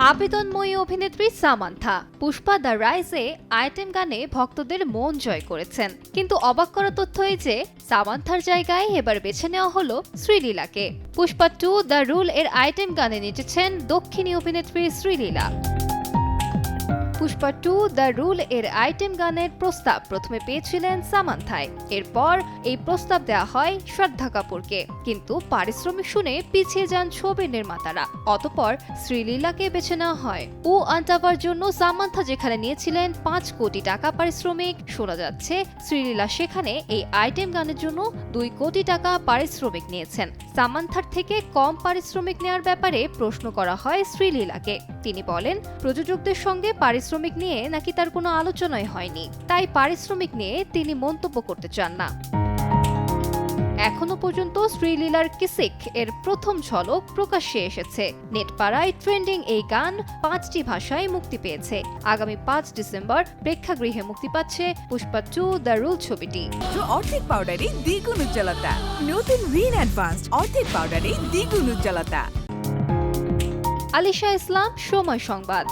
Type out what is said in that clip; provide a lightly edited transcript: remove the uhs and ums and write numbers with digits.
আবেদনময়ী অভিনেত্রী Samantha Pushpa the রাইজে item গানে ভক্তদের মন জয় করেছেন, কিন্তু অবাক করা তথ্য এই যে সামান্থার জায়গায় এবার বেছে নেওয়া হলো শ্রীলীলাকে। পুষ্পা 2 দ্য রুল এর আইটেম গানে নেচেছেন দক্ষিণী অভিনেত্রী শ্রীলীলা। পুষ্পা 2 দ্য রুল এর আইটেম গানের প্রস্তাব প্রথমে পেয়েছিলেন সামান্থাই, এরপর এই প্রস্তাব দেওয়া হয় শ্রদ্ধা কাপুরকে, কিন্তু পারিশ্রমিক শুনে পিছিয়ে যান ছবির নির্মাতারা। অতঃপর শ্রীলীলাকে বেছে নেওয়া হয়। ও আন্টাভার জন্য সামান্থা যেখানে নিয়েছিলেন 5 কোটি টাকা পারিশ্রমিক, শোনা যাচ্ছে শ্রীলীলা সেখানে এই আইটেম গানের জন্য 2 কোটি টাকা পারিশ্রমিক নিয়েছেন। সামান্থার থেকে কম পারিশ্রমিক নেওয়ার ব্যাপারে প্রশ্ন করা হয় শ্রীলীলাকে। তিনি বলেন, প্রযোজকদের সঙ্গে পারিশ্রমিক নিয়ে নাকি তার কোনো আলোচনাই হয়নি, তাই পারিশ্রমিক নিয়ে তিনি মন্তব্য করতে চান না। এখনো পর্যন্ত শ্রীলীলার কিসিক এর প্রথম ঝলক প্রকাশ্যে এসেছে। নেটপাড়ায় ট্রেন্ডিং এই গান 5টি ভাষায় মুক্তি পেয়েছে। আগামী 5 ডিসেম্বর প্রেক্ষাগৃহে মুক্তি পাচ্ছে পুষ্পা 2 দ্য রুল ছবিটি। অর্ধেক পাউডারে দ্বিগুণ উজ্জ্বলতা, নতুন রিন অ্যাডভান্সড অর্ধেক পাউডারে দ্বিগুণ উজ্জ্বলতা। আলিশা ইসলাম, সময় সংবাদ।